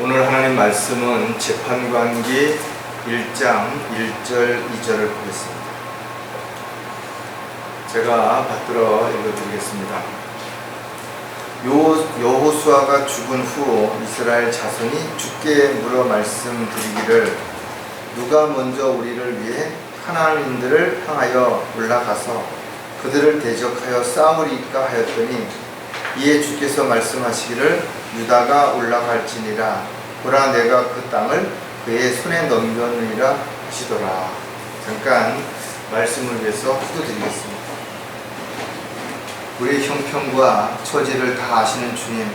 오늘 하나님 말씀은 재판관기 1장 1절 2절을 보겠습니다. 제가 받들어 읽어드리겠습니다. 여호수아가 죽은 후 이스라엘 자손이 주께 물어 말씀드리기를 누가 먼저 우리를 위해 가나안인들을 향하여 올라가서 그들을 대적하여 싸우리까 하였더니 이에 주께서 말씀하시기를 유다가 올라갈지니라. 보라, 내가 그 땅을 그의 손에 넘겨놓으리라 하시더라. 잠깐 말씀을 위해서 기도드리겠습니다. 우리의 형편과 처지를 다 아시는 주님,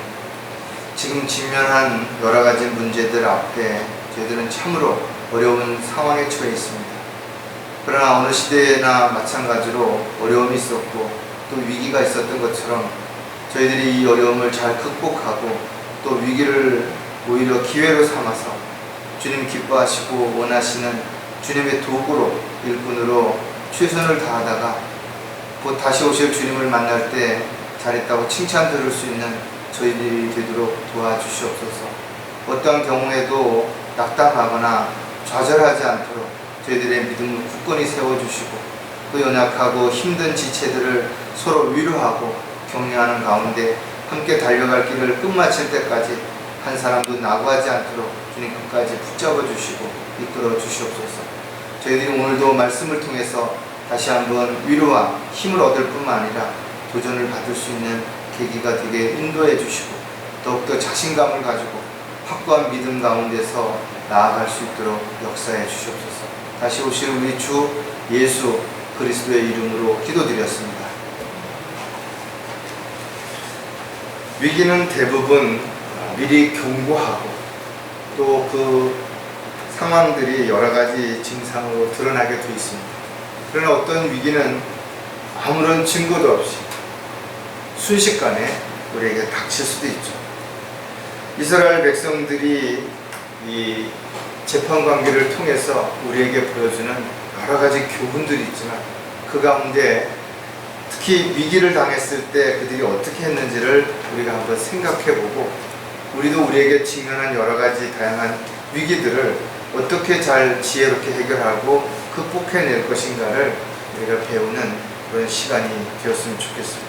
지금 직면한 여러 가지 문제들 앞에 저희들은 참으로 어려운 상황에 처해 있습니다. 그러나 어느 시대나 마찬가지로 어려움이 있었고 또 위기가 있었던 것처럼 저희들이 이 어려움을 잘 극복하고 또 위기를 오히려 기회로 삼아서 주님 기뻐하시고 원하시는 주님의 도구로 일꾼으로 최선을 다하다가 곧 다시 오실 주님을 만날 때 잘했다고 칭찬 들을 수 있는 저희들이 되도록 도와주시옵소서. 어떠한 경우에도 낙담하거나 좌절하지 않도록 저희들의 믿음을 굳건히 세워주시고 또 연약하고 힘든 지체들을 서로 위로하고 격려하는 가운데 함께 달려갈 길을 끝마칠 때까지 한 사람도 낙오하지 않도록 주님 끝까지 붙잡아 주시고 이끌어 주시옵소서. 저희들이 오늘도 말씀을 통해서 다시 한번 위로와 힘을 얻을 뿐만 아니라 도전을 받을 수 있는 계기가 되게 인도해 주시고 더욱더 자신감을 가지고 확고한 믿음 가운데서 나아갈 수 있도록 역사해 주시옵소서. 다시 오실 우리 주 예수 그리스도의 이름으로 기도드렸습니다. 위기는 대부분 미리 경고하고 또 그 상황들이 여러 가지 증상으로 드러나게 되어 있습니다. 그러나 어떤 위기는 아무런 증거도 없이 순식간에 우리에게 닥칠 수도 있죠. 이스라엘 백성들이 이 재판관계를 통해서 우리에게 보여주는 여러 가지 교훈들이 있지만 그 가운데 특히 위기를 당했을 때 그들이 어떻게 했는지를 우리가 한번 생각해보고 우리도 우리에게 직면한 여러 가지 다양한 위기들을 어떻게 잘 지혜롭게 해결하고 극복해낼 것인가를 우리가 배우는 그런 시간이 되었으면 좋겠습니다.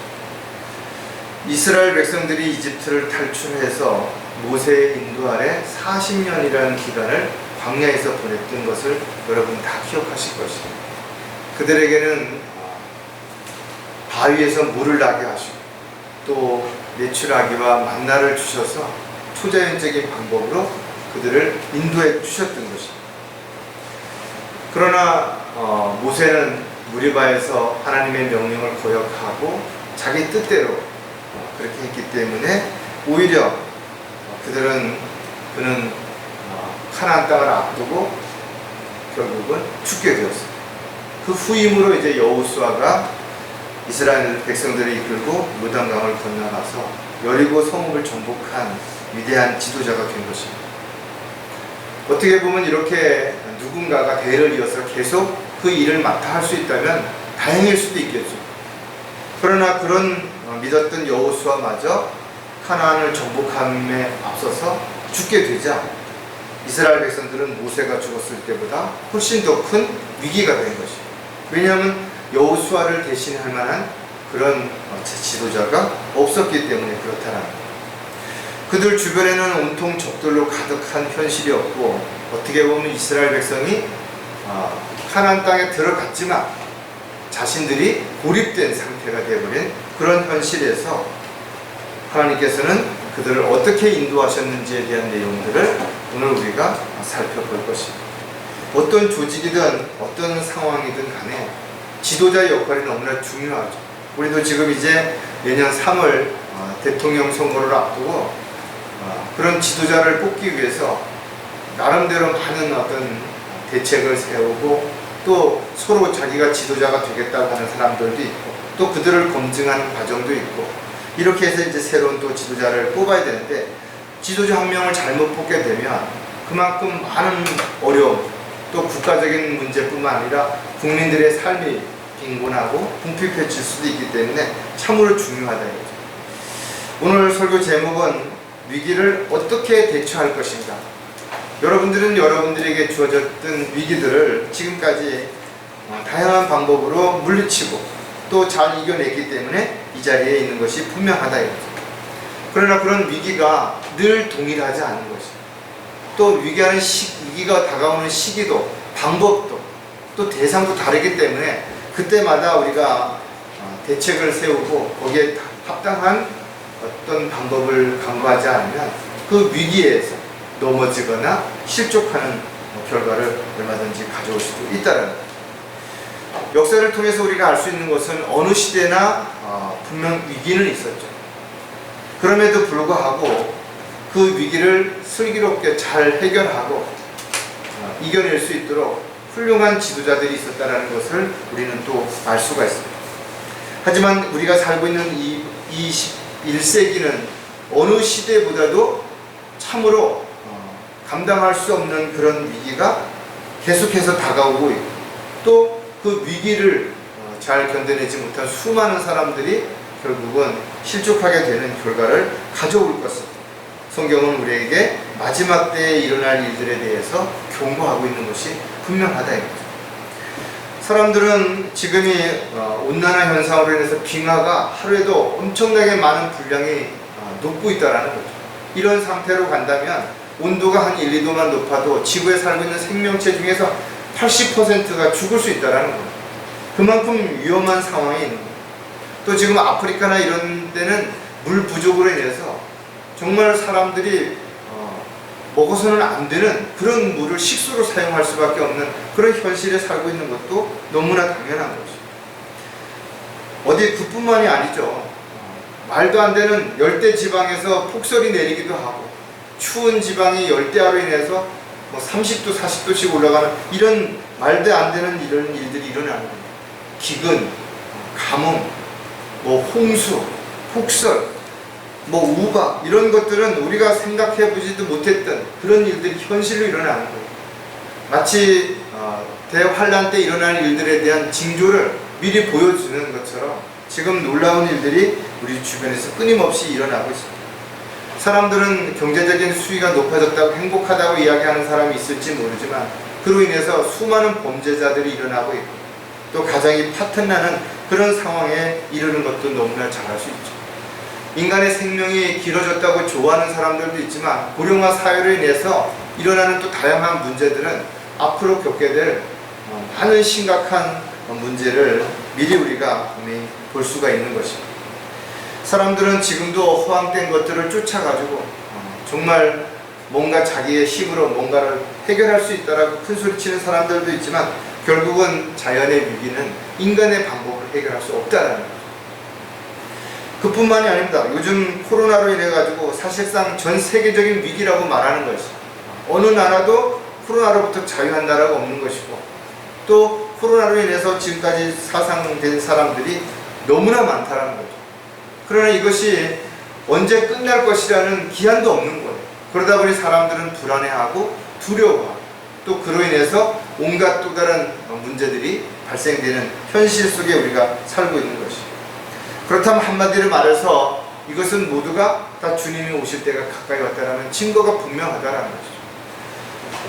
이스라엘 백성들이 이집트를 탈출해서 모세의 인도 아래 40년이라는 기간을 광야에서 보냈던 것을 여러분 다 기억하실 것입니다. 그들에게는 바위에서 물을 나게 하시고 또 메추라기와 만나를 주셔서 초자연적인 방법으로 그들을 인도해 주셨던 것입니다. 그러나 모세는 무리바에서 하나님의 명령을 거역하고 자기 뜻대로 그렇게 했기 때문에 오히려 그는 가나안 땅을 앞두고 결국은 죽게 되었습니다. 그 후임으로 이제 여호수아가 이스라엘 백성들을 이끌고 요단강을 건너가서 여리고 성읍을 정복한 위대한 지도자가 된 것입니다. 어떻게 보면 이렇게 누군가가 대를 이어서 계속 그 일을 맡아 할 수 있다면 다행일 수도 있겠죠. 그러나 그런 믿었던 여호수아마저 가나안을 정복함에 앞서서 죽게 되자 이스라엘 백성들은 모세가 죽었을 때보다 훨씬 더 큰 위기가 된 것입니다. 왜냐하면 여호수아를 대신할 만한 그런 지도자가 없었기 때문에 그렇다는 거예요. 그들 주변에는 온통 적들로 가득한 현실이었고 어떻게 보면 이스라엘 백성이 가나안 땅에 들어갔지만 자신들이 고립된 상태가 되어버린 그런 현실에서 하나님께서는 그들을 어떻게 인도하셨는지에 대한 내용들을 오늘 우리가 살펴볼 것입니다. 어떤 조직이든 어떤 상황이든 간에 지도자의 역할이 너무나 중요하죠. 우리도 지금 이제 내년 3월 대통령 선거를 앞두고 그런 지도자를 뽑기 위해서 나름대로 많은 어떤 대책을 세우고 또 서로 자기가 지도자가 되겠다고 하는 사람들도 있고 또 그들을 검증하는 과정도 있고 이렇게 해서 이제 새로운 또 지도자를 뽑아야 되는데 지도자 한 명을 잘못 뽑게 되면 그만큼 많은 어려움 또 국가적인 문제뿐만 아니라 국민들의 삶이 빈곤하고 궁핍해질 수도 있기 때문에 참으로 중요하다 이거죠. 오늘 설교 제목은 위기를 어떻게 대처할 것인가. 여러분들은 여러분들에게 주어졌던 위기들을 지금까지 다양한 방법으로 물리치고 또 잘 이겨냈기 때문에 이 자리에 있는 것이 분명하다 이거죠. 그러나 그런 위기가 늘 동일하지 않은 것이죠. 또 위기가 다가오는 시기도 방법도 또 대상도 다르기 때문에 그때마다 우리가 대책을 세우고 거기에 합당한 어떤 방법을 강구하지 않으면 그 위기에서 넘어지거나 실족하는 결과를 얼마든지 가져올 수도 있다는 거예요. 역사를 통해서 우리가 알 수 있는 것은 어느 시대나 분명 위기는 있었죠. 그럼에도 불구하고 그 위기를 슬기롭게 잘 해결하고 이겨낼 수 있도록 훌륭한 지도자들이 있었다는 것을 우리는 또 알 수가 있습니다. 하지만 우리가 살고 있는 이 21세기는 어느 시대보다도 참으로 감당할 수 없는 그런 위기가 계속해서 다가오고 있고 또 그 위기를 잘 견뎌내지 못한 수많은 사람들이 결국은 실족하게 되는 결과를 가져올 것을 성경은 우리에게 마지막 때에 일어날 일들에 대해서 경고하고 있는 것이 분명하다 이거죠. 사람들은 지금이 온난화 현상으로 인해서 빙하가 하루에도 엄청나게 많은 분량이 녹고 있다는 거죠. 이런 상태로 간다면 온도가 한 1, 2도만 높아도 지구에 살고 있는 생명체 중에서 80%가 죽을 수 있다는 거예요. 그만큼 위험한 상황에 있는 거예요. 또 지금 아프리카나 이런 데는 물 부족으로 인해서 정말 사람들이 먹어서는 안 되는 그런 물을 식수로 사용할 수밖에 없는 그런 현실에 살고 있는 것도 너무나 당연한 거죠. 어디 그뿐만이 아니죠. 말도 안 되는 열대 지방에서 폭설이 내리기도 하고 추운 지방이 열대야로 인해서 30도, 40도씩 올라가는 이런 말도 안 되는 이런 일들이 일어나는 겁니다. 기근, 가뭄, 홍수, 폭설, 우박 이런 것들은 우리가 생각해보지도 못했던 그런 일들이 현실로 일어나는 거예요. 마치 대환란 때 일어나는 일들에 대한 징조를 미리 보여주는 것처럼 지금 놀라운 일들이 우리 주변에서 끊임없이 일어나고 있습니다. 사람들은 경제적인 수위가 높아졌다고 행복하다고 이야기하는 사람이 있을지 모르지만 그로 인해서 수많은 범죄자들이 일어나고 있고 또 가정이 파탄나는 그런 상황에 이르는 것도 너무나 잘 알 수 있죠. 인간의 생명이 길어졌다고 좋아하는 사람들도 있지만 고령화 사회로 인해서 일어나는 또 다양한 문제들은 앞으로 겪게 될 많은 심각한 문제를 미리 우리가 볼 수가 있는 것입니다. 사람들은 지금도 허황된 것들을 쫓아가지고 정말 뭔가 자기의 힘으로 뭔가를 해결할 수 있다라고 큰소리치는 사람들도 있지만 결국은 자연의 위기는 인간의 방법으로 해결할 수 없다라는 거죠. 그뿐만이 아닙니다. 요즘 코로나로 인해 가지고 사실상 전 세계적인 위기라고 말하는 것이 어느 나라도 코로나로부터 자유한 나라가 없는 것이고 또 코로나로 인해서 지금까지 사상된 사람들이 너무나 많다는 거죠. 그러나 이것이 언제 끝날 것이라는 기한도 없는 거예요. 그러다 보니 사람들은 불안해하고 두려워하고 또 그로 인해서 온갖 또 다른 문제들이 발생되는 현실 속에 우리가 살고 있는 것이죠. 그렇다면 한마디로 말해서 이것은 모두가 다 주님이 오실 때가 가까이 왔다는 증거가 분명하다는 것이죠.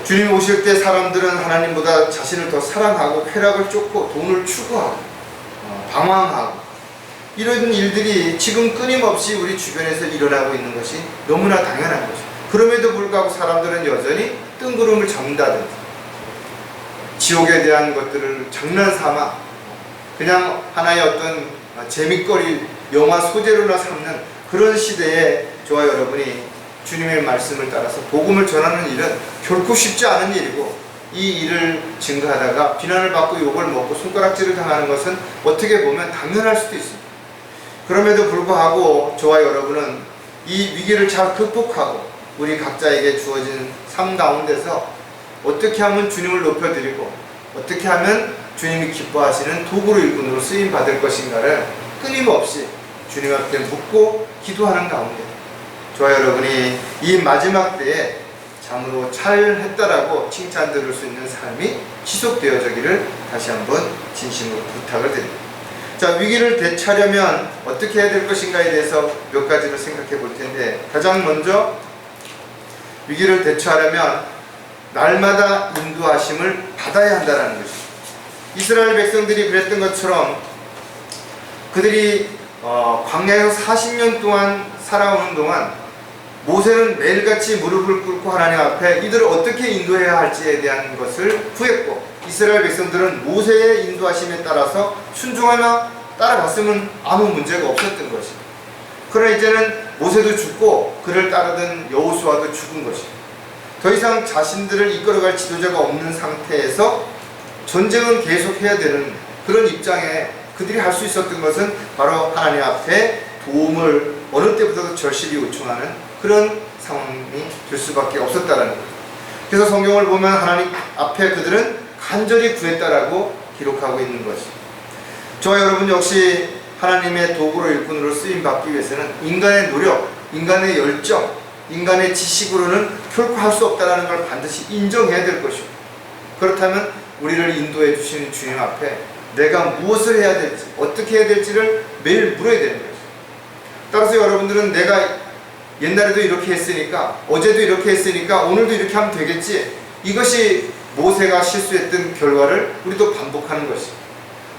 주님이 오실 때 사람들은 하나님보다 자신을 더 사랑하고 쾌락을 쫓고 돈을 추구하고 방황하고 이런 일들이 지금 끊임없이 우리 주변에서 일어나고 있는 것이 너무나 당연한 것이죠. 그럼에도 불구하고 사람들은 여전히 뜬구름을 잡는다든지 지옥에 대한 것들을 장난삼아 그냥 하나의 어떤 재밌거리 영화 소재로나 삼는 그런 시대에 저와 여러분이 주님의 말씀을 따라서 복음을 전하는 일은 결코 쉽지 않은 일이고 이 일을 증거하다가 비난을 받고 욕을 먹고 손가락질을 당하는 것은 어떻게 보면 당연할 수도 있습니다. 그럼에도 불구하고 저와 여러분은 이 위기를 잘 극복하고 우리 각자에게 주어진 삶 가운데서 어떻게 하면 주님을 높여드리고 어떻게 하면 주님이 기뻐하시는 도구로 일꾼으로 쓰임받을 것인가를 끊임없이 주님 앞에 묻고 기도하는 가운데 저와 여러분이 이 마지막 때에 참으로 잘했다라고 칭찬 들을 수 있는 삶이 지속되어지기를 다시 한번 진심으로 부탁을 드립니다. 자, 위기를 대처하려면 어떻게 해야 될 것인가에 대해서 몇 가지를 생각해 볼 텐데, 가장 먼저 위기를 대처하려면 날마다 인도하심을 받아야 한다는 것입니다. 이스라엘 백성들이 그랬던 것처럼 그들이 광야에서 40년 동안 살아오는 동안 모세는 매일같이 무릎을 꿇고 하나님 앞에 이들을 어떻게 인도해야 할지에 대한 것을 구했고, 이스라엘 백성들은 모세의 인도하심에 따라서 순종하며 따라갔으면 아무 문제가 없었던 것입니다. 그러나 이제는 모세도 죽고 그를 따르던 여호수아도 죽은 것입니다. 더 이상 자신들을 이끌어갈 지도자가 없는 상태에서 전쟁은 계속해야 되는 그런 입장에 그들이 할 수 있었던 것은 바로 하나님 앞에 도움을 어느 때보다도 절실히 요청하는 그런 상황이 될 수밖에 없었다는 거예요. 그래서 성경을 보면 하나님 앞에 그들은 간절히 구했다라고 기록하고 있는 것입니다. 저와 여러분 역시 하나님의 도구로 일꾼으로 쓰임받기 위해서는 인간의 노력, 인간의 열정, 인간의 지식으로는 결코 할 수 없다는 걸 반드시 인정해야 될 것이고, 그렇다면 우리를 인도해 주시는 주님 앞에 내가 무엇을 해야 될지, 어떻게 해야 될지를 매일 물어야 되는 것이죠. 따라서 여러분들은 내가 옛날에도 이렇게 했으니까, 어제도 이렇게 했으니까 오늘도 이렇게 하면 되겠지, 이것이 모세가 실수했던 결과를 우리도 반복하는 것이죠.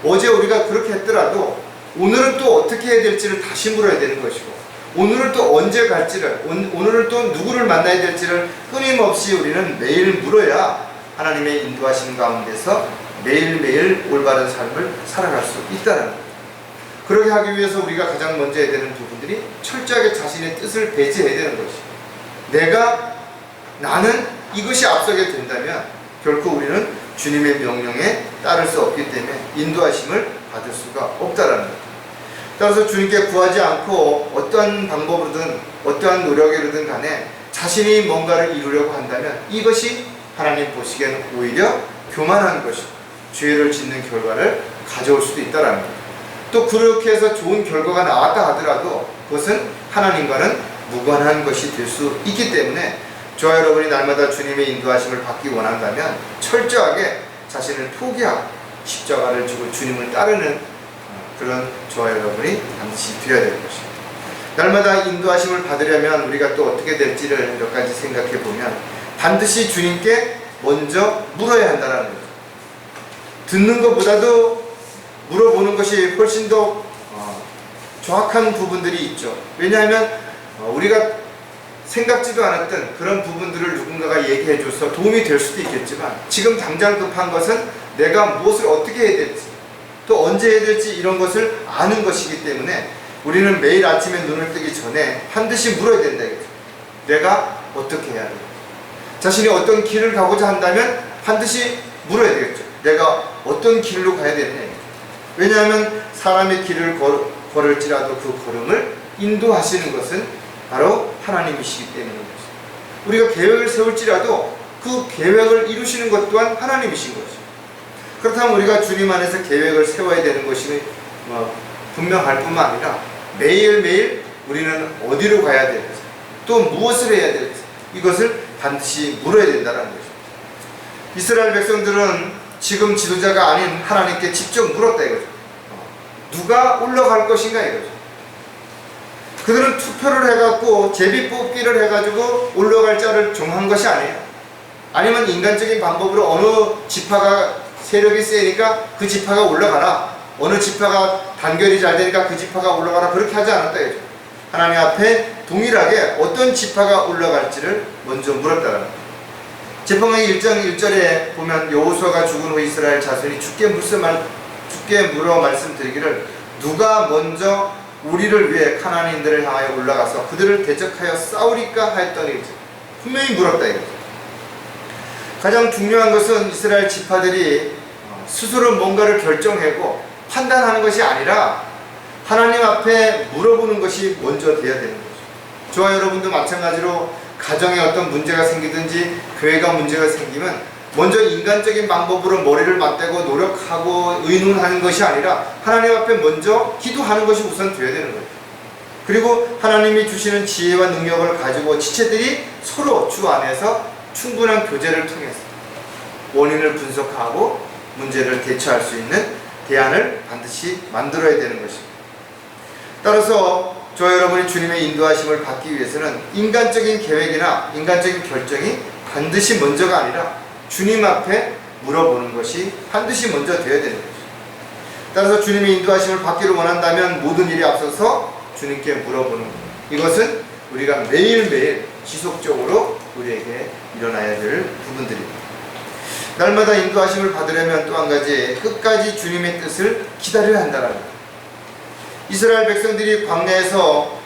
어제 우리가 그렇게 했더라도 오늘은 또 어떻게 해야 될지를 다시 물어야 되는 것이고, 오늘은 또 언제 갈지를, 오늘은 또 누구를 만나야 될지를 끊임없이 우리는 매일 물어야 하나님의 인도하심 가운데서 매일매일 올바른 삶을 살아갈 수 있다는 거예요. 그렇게 하기 위해서 우리가 가장 먼저 해야 되는 부분들이 철저하게 자신의 뜻을 배제해야 되는 것이죠. 나는 이것이 앞서게 된다면 결코 우리는 주님의 명령에 따를 수 없기 때문에 인도하심을 받을 수가 없다는 거예요. 따라서 주님께 구하지 않고 어떠한 방법으로든 어떠한 노력으로든 간에 자신이 뭔가를 이루려고 한다면 이것이 하나님 보시기에는 오히려 교만한 것이고 죄를 짓는 결과를 가져올 수도 있다는 거예요. 또 그렇게 해서 좋은 결과가 나왔다 하더라도 그것은 하나님과는 무관한 것이 될 수 있기 때문에 저와 여러분이 날마다 주님의 인도하심을 받기 원한다면 철저하게 자신을 포기하고 십자가를 지고 주님을 따르는 그런 저와 여러분이 반드시 되어야 될 것입니다. 날마다 인도하심을 받으려면 우리가 또 어떻게 될지를 몇 가지 생각해 보면 반드시 주님께 먼저 물어야 한다는 거죠. 듣는 것보다도 물어보는 것이 훨씬 더 정확한 부분들이 있죠. 왜냐하면 우리가 생각지도 않았던 그런 부분들을 누군가가 얘기해줘서 도움이 될 수도 있겠지만 지금 당장 급한 것은 내가 무엇을 어떻게 해야 될지 또 언제 해야 될지 이런 것을 아는 것이기 때문에 우리는 매일 아침에 눈을 뜨기 전에 반드시 물어야 된다 이거죠. 내가 어떻게 해야 돼? 자신이 어떤 길을 가고자 한다면 반드시 물어야 되겠죠. 내가 어떤 길로 가야 되느냐. 왜냐하면 사람의 길을 걸을지라도 그 걸음을 인도하시는 것은 바로 하나님이시기 때문인 것입니다. 우리가 계획을 세울지라도 그 계획을 이루시는 것 또한 하나님이신 것이죠. 그렇다면 우리가 주님 안에서 계획을 세워야 되는 것이 분명할 뿐만 아니라 매일매일 우리는 어디로 가야 될지 또 무엇을 해야 될지 이것을 반드시 물어야 된다는 것입니다. 이스라엘 백성들은 지금 지도자가 아닌 하나님께 직접 물었다 이거죠. 누가 올라갈 것인가 이거죠. 그들은 투표를 해갖고 제비 뽑기를 해가지고 올라갈 자를 정한 것이 아니에요. 아니면 인간적인 방법으로 어느 지파가 세력이 세니까 그 지파가 올라가라, 어느 지파가 단결이 잘 되니까 그 지파가 올라가라, 그렇게 하지 않았다 이거죠. 하나님 앞에 동일하게 어떤 지파가 올라갈지를 먼저 물었다는 거예요. 제사장의 1장 1절에 보면 여호수아가 죽은 후 이스라엘 자손이 주께 물어 말씀드리기를 누가 먼저 우리를 위해 카나안인들을 향하여 올라가서 그들을 대적하여 싸우리까 하였더니 분명히 물었다 이거죠. 가장 중요한 것은 이스라엘 지파들이 스스로 뭔가를 결정하고 판단하는 것이 아니라 하나님 앞에 물어보는 것이 먼저 되어야 되는 거죠. 저와 여러분도 마찬가지로 가정에 어떤 문제가 생기든지 교회가 문제가 생기면 먼저 인간적인 방법으로 머리를 맞대고 노력하고 의논하는 것이 아니라 하나님 앞에 먼저 기도하는 것이 우선 되어야 되는 거예요. 그리고 하나님이 주시는 지혜와 능력을 가지고 지체들이 서로 주 안에서 충분한 교제를 통해서 원인을 분석하고 문제를 대처할 수 있는 대안을 반드시 만들어야 되는 것입니다. 따라서 저 여러분이 주님의 인도하심을 받기 위해서는 인간적인 계획이나 인간적인 결정이 반드시 먼저가 아니라 주님 앞에 물어보는 것이 반드시 먼저 되어야 되는 것입니다. 따라서 주님의 인도하심을 받기를 원한다면 모든 일에 앞서서 주님께 물어보는 것, 이것은 우리가 매일매일 지속적으로 우리에게 일어나야 될 부분들입니다. 날마다 인도하심을 받으려면 또 한 가지, 끝까지 주님의 뜻을 기다려야 한다는 것. 이스라엘 백성들이 광야에서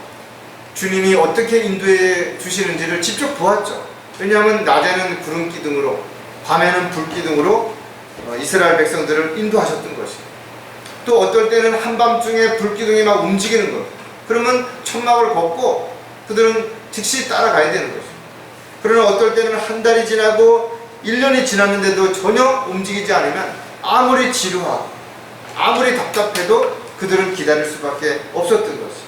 주님이 어떻게 인도해 주시는지를 직접 보았죠. 왜냐하면 낮에는 구름 기둥으로, 밤에는 불 기둥으로 이스라엘 백성들을 인도하셨던 것이에요. 또 어떨 때는 한밤중에 불 기둥이 막 움직이는 것, 그러면 천막을 걷고 그들은 즉시 따라가야 되는 것이에요. 그러나 어떨 때는 한 달이 지나고 1년이 지났는데도 전혀 움직이지 않으면 아무리 지루하고 아무리 답답해도 그들은 기다릴 수밖에 없었던 것이에요.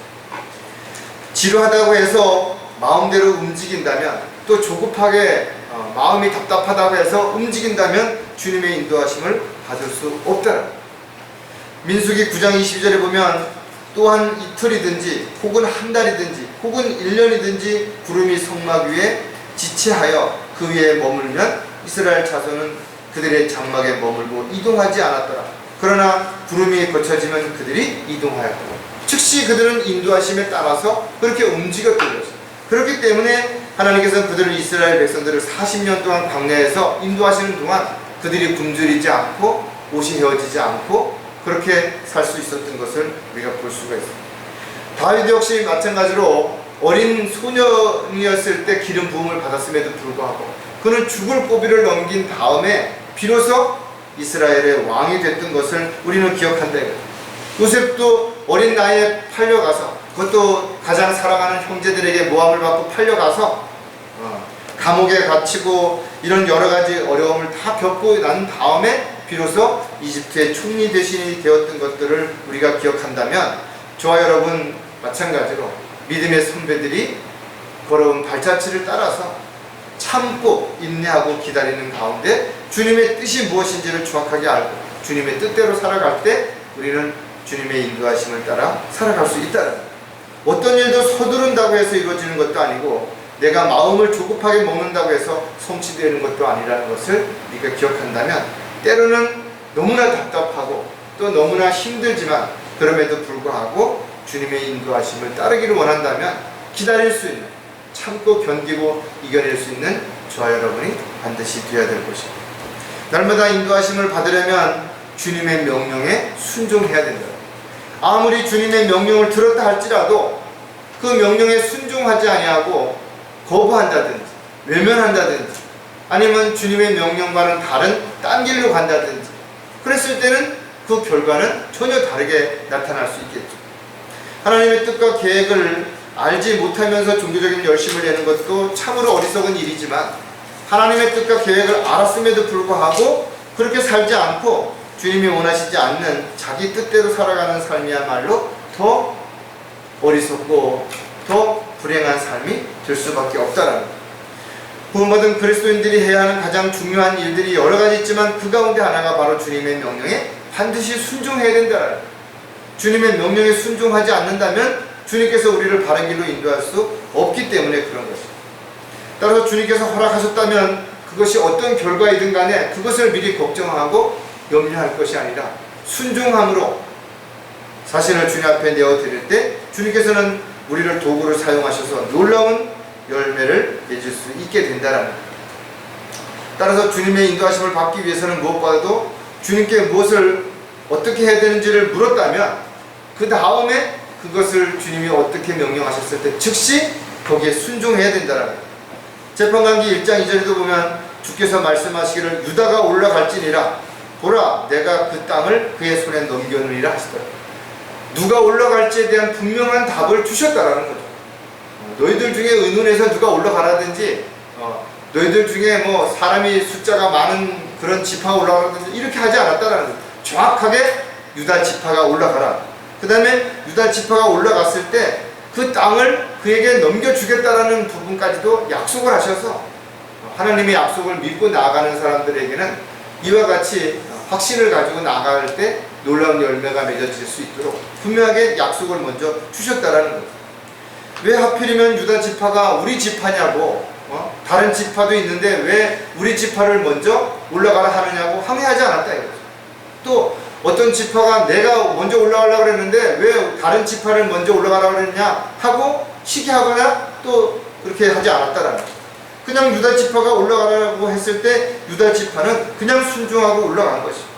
지루하다고 해서 마음대로 움직인다면, 또 조급하게 마음이 답답하다고 해서 움직인다면 주님의 인도하심을 받을 수 없다는, 민수기 9장 22절에 보면 또한 이틀이든지 혹은 한 달이든지 혹은 1년이든지 구름이 성막 위에 지체하여 그 위에 머물면 이스라엘 자손은 그들의 장막에 머물고 이동하지 않았더라. 그러나 구름이 거쳐지면 그들이 이동하였고, 즉시 그들은 인도하심에 따라서 그렇게 움직였던 것입니다. 그렇기 때문에 하나님께서는 그들을, 이스라엘 백성들을 40년 동안 광야에서 인도하시는 동안 그들이 굶주리지 않고 옷이 헤어지지 않고 그렇게 살 수 있었던 것을 우리가 볼 수가 있습니다. 다윗 역시 마찬가지로 어린 소년이었을 때 기름 부음을 받았음에도 불구하고 그는 죽을 고비를 넘긴 다음에 비로소 이스라엘의 왕이 됐던 것을 우리는 기억한다. 요셉도 어린 나이에 팔려가서, 그것도 가장 사랑하는 형제들에게 모함을 받고 팔려가서 감옥에 갇히고 이런 여러 가지 어려움을 다 겪고 난 다음에 비로소 이집트의 총리 대신이 되었던 것들을 우리가 기억한다면, 저와 여러분 마찬가지로 믿음의 선배들이 걸어온 발자취를 따라서 참고 인내하고 기다리는 가운데 주님의 뜻이 무엇인지를 정확하게 알고 주님의 뜻대로 살아갈 때 우리는 주님의 인도하심을 따라 살아갈 수 있다는 거예요. 어떤 일도 서두른다고 해서 이루어지는 것도 아니고 내가 마음을 조급하게 먹는다고 해서 성취되는 것도 아니라는 것을 우리가 기억한다면, 때로는 너무나 답답하고 또 너무나 힘들지만 그럼에도 불구하고 주님의 인도하심을 따르기를 원한다면 기다릴 수 있는, 참고 견디고 이겨낼 수 있는 저와 여러분이 반드시 되어야 될 것입니다. 날마다 인도하심을 받으려면 주님의 명령에 순종해야 된다. 아무리 주님의 명령을 들었다 할지라도 그 명령에 순종하지 아니하고 거부한다든지 외면한다든지 아니면 주님의 명령과는 다른 딴 길로 간다든지 그랬을 때는 그 결과는 전혀 다르게 나타날 수 있겠죠. 하나님의 뜻과 계획을 알지 못하면서 종교적인 열심을 내는 것도 참으로 어리석은 일이지만, 하나님의 뜻과 계획을 알았음에도 불구하고 그렇게 살지 않고 주님이 원하시지 않는 자기 뜻대로 살아가는 삶이야말로 더 어리석고 더 불행한 삶이 될 수밖에 없다라는 거예요. 구원받은 그리스도인들이 해야 하는 가장 중요한 일들이 여러 가지 있지만 그 가운데 하나가 바로 주님의 명령에 반드시 순종해야 된다는 거예요. 주님의 명령에 순종하지 않는다면 주님께서 우리를 바른 길로 인도할 수 없기 때문에 그런 것입니다. 따라서 주님께서 허락하셨다면 그것이 어떤 결과이든 간에 그것을 미리 걱정하고 염려할 것이 아니라 순종함으로 자신을 주님 앞에 내어드릴 때 주님께서는 우리를 도구로 사용하셔서 놀라운 열매를 맺을 수 있게 된다는 거예요. 따라서 주님의 인도하심을 받기 위해서는 무엇보다도 주님께 무엇을 어떻게 해야 되는지를 물었다면 그 다음에 그것을 주님이 어떻게 명령하셨을 때 즉시 거기에 순종해야 된다는 거예요. 재판관기 1장 2절에도 보면 주께서 말씀하시기를 유다가 올라갈지니라 보라 내가 그 땅을 그의 손에 넘겨놓으리라 하시더라고요. 누가 올라갈지에 대한 분명한 답을 주셨다라는 거죠. 너희들 중에 의논해서 누가 올라가라든지 너희들 중에 뭐 사람이 숫자가 많은 그런 지파가 올라가라든지 이렇게 하지 않았다라는 거죠. 정확하게 유다 지파가 올라가라. 그 다음에 유다 지파가 올라갔을 때 그 땅을 그에게 넘겨주겠다라는 부분까지도 약속을 하셔서 하나님의 약속을 믿고 나아가는 사람들에게는 이와 같이 확신을 가지고 나아갈 때 놀라운 열매가 맺어질 수 있도록 분명하게 약속을 먼저 주셨다라는 거예요. 왜 하필이면 유다 지파가 우리 지파냐고, 다른 지파도 있는데 왜 우리 지파를 먼저 올라가라 하느냐고 항의하지 않았다 이거죠. 또 어떤 지파가 내가 먼저 올라가려고 그랬는데 왜 다른 지파를 먼저 올라가라고 그랬냐 하고 시기하거나 또 그렇게 하지 않았다라는 거죠. 그냥 유다 지파가 올라가라고 했을 때 유다 지파는 그냥 순종하고 올라간 것입니다.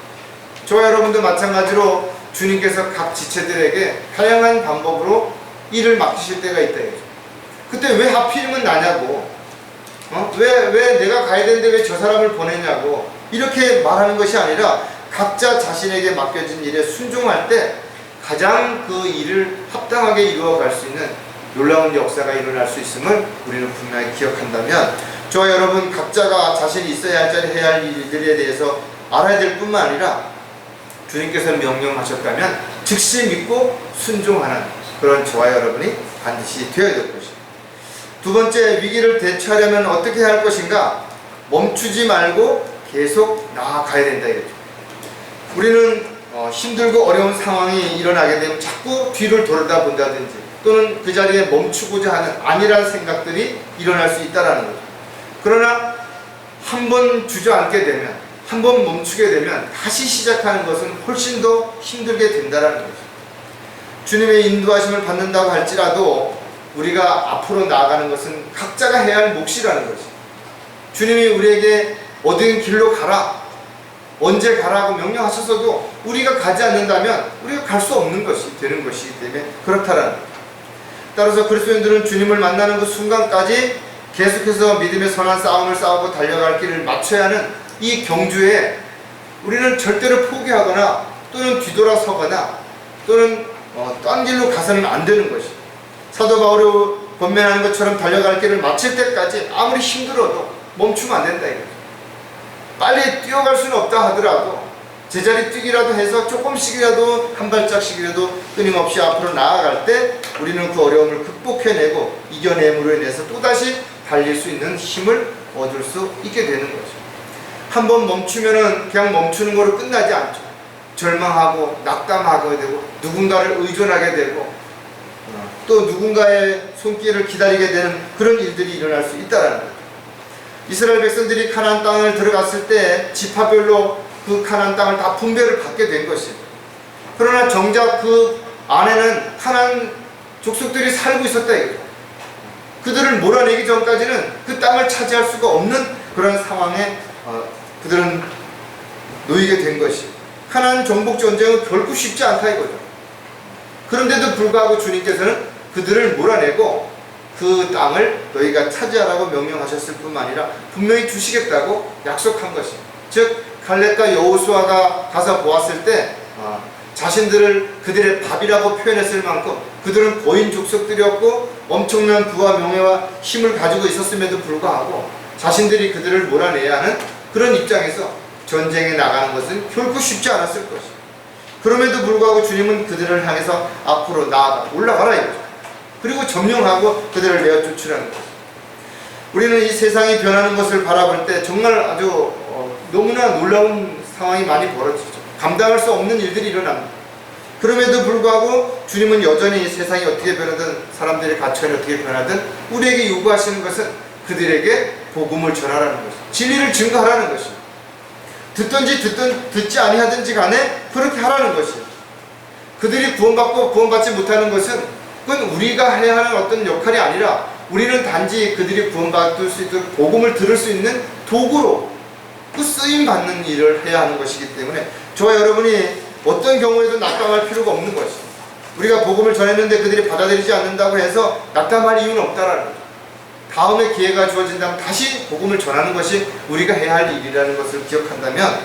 저와 여러분도 마찬가지로 주님께서 각 지체들에게 다양한 방법으로 일을 맡기실 때가 있다 이거죠. 그때 왜 하필이면 나냐고, 왜 내가 가야 되는데 왜 저 사람을 보내냐고 이렇게 말하는 것이 아니라 각자 자신에게 맡겨진 일에 순종할 때 가장 그 일을 합당하게 이루어갈 수 있는 놀라운 역사가 일어날 수 있음을 우리는 분명히 기억한다면, 저와 여러분 각자가 자신이 있어야 할 자리 해야 할 일들에 대해서 알아야 될 뿐만 아니라 주님께서 명령하셨다면 즉시 믿고 순종하는 그런 저와 여러분이 반드시 되어야 될 것입니다. 두 번째, 위기를 대처하려면 어떻게 해야 할 것인가? 멈추지 말고 계속 나아가야 된다 이거죠. 우리는 힘들고 어려운 상황이 일어나게 되면 자꾸 뒤를 돌아다 본다든지 또는 그 자리에 멈추고자 하는 안일한 생각들이 일어날 수 있다는 거죠. 그러나 한번 주저앉게 되면, 한번 멈추게 되면 다시 시작하는 것은 훨씬 더 힘들게 된다는 거죠. 주님의 인도하심을 받는다고 할지라도 우리가 앞으로 나아가는 것은 각자가 해야 할 몫이라는 거죠. 주님이 우리에게 어떤 길로 가라, 언제 가라고 명령하셨어도 우리가 가지 않는다면 우리가 갈 수 없는 것이 되는 것이기 때문에 그렇다라는 거죠. 따라서 그리스도인들은 주님을 만나는 그 순간까지 계속해서 믿음의 선한 싸움을 싸우고 달려갈 길을 맞춰야 하는 이 경주에 우리는 절대로 포기하거나 또는 뒤돌아서거나 또는 딴 길로 가서는 안 되는 것이죠. 사도 바울이 권면하는 것처럼 달려갈 길을 마칠 때까지 아무리 힘들어도 멈추면 안 된다 이거죠. 빨리 뛰어갈 수는 없다 하더라도 제자리 뛰기라도 해서 조금씩이라도 한 발짝씩이라도 끊임없이 앞으로 나아갈 때 우리는 그 어려움을 극복해내고 이겨냄으로 인해서 또다시 달릴 수 있는 힘을 얻을 수 있게 되는 거죠. 한번 멈추면은 그냥 멈추는 거로 끝나지 않죠. 절망하고 낙담하게 되고 누군가를 의존하게 되고 또 누군가의 손길을 기다리게 되는 그런 일들이 일어날 수 있다는 거죠. 이스라엘 백성들이 가나안 땅을 들어갔을 때 지파별로 그 가나안 땅을 다 분배를 받게 된 것입니다. 그러나 정작 그 안에는 가나안 족속들이 살고 있었다 이거죠. 그들을 몰아내기 전까지는 그 땅을 차지할 수가 없는 그런 상황에 그들은 놓이게 된 것입니다. 가나안 정복 전쟁은 결코 쉽지 않다 이거죠. 그런데도 불구하고 주님께서는 그들을 몰아내고 그 땅을 너희가 차지하라고 명령하셨을 뿐만 아니라 분명히 주시겠다고 약속한 것입니다. 즉 갈렙과 여호수아가 가서 보았을 때 자신들을 그들의 밥이라고 표현했을 만큼 그들은 고인 족속들이었고 엄청난 부와 명예와 힘을 가지고 있었음에도 불구하고 자신들이 그들을 몰아내야 하는 그런 입장에서 전쟁에 나가는 것은 결코 쉽지 않았을 것입니다. 그럼에도 불구하고 주님은 그들을 향해서 앞으로 나아가 올라가라 이거죠. 그리고 점령하고 그들을 내어 쫓으라는 것입니다. 우리는 이 세상이 변하는 것을 바라볼 때 정말 아주 너무나 놀라운 상황이 많이 벌어지죠. 감당할 수 없는 일들이 일어납니다. 그럼에도 불구하고 주님은 여전히 세상이 어떻게 변하든 사람들의 가치관이 어떻게 변하든 우리에게 요구하시는 것은 그들에게 복음을 전하라는 것입니다. 진리를 증거하라는 것입니다. 듣든지 듣지 아니하든지 간에 그렇게 하라는 것이에요. 그들이 구원받고 구원받지 못하는 것은 그건 우리가 해야 하는 어떤 역할이 아니라 우리는 단지 그들이 구원받을 수 있도록 복음을 들을 수 있는 도구로 그 쓰임받는 일을 해야 하는 것이기 때문에 저와 여러분이 어떤 경우에도 낙담할 필요가 없는 것입니다. 우리가 복음을 전했는데 그들이 받아들이지 않는다고 해서 낙담할 이유는 없다라는 거죠. 다음에 기회가 주어진다면 다시 복음을 전하는 것이 우리가 해야 할 일이라는 것을 기억한다면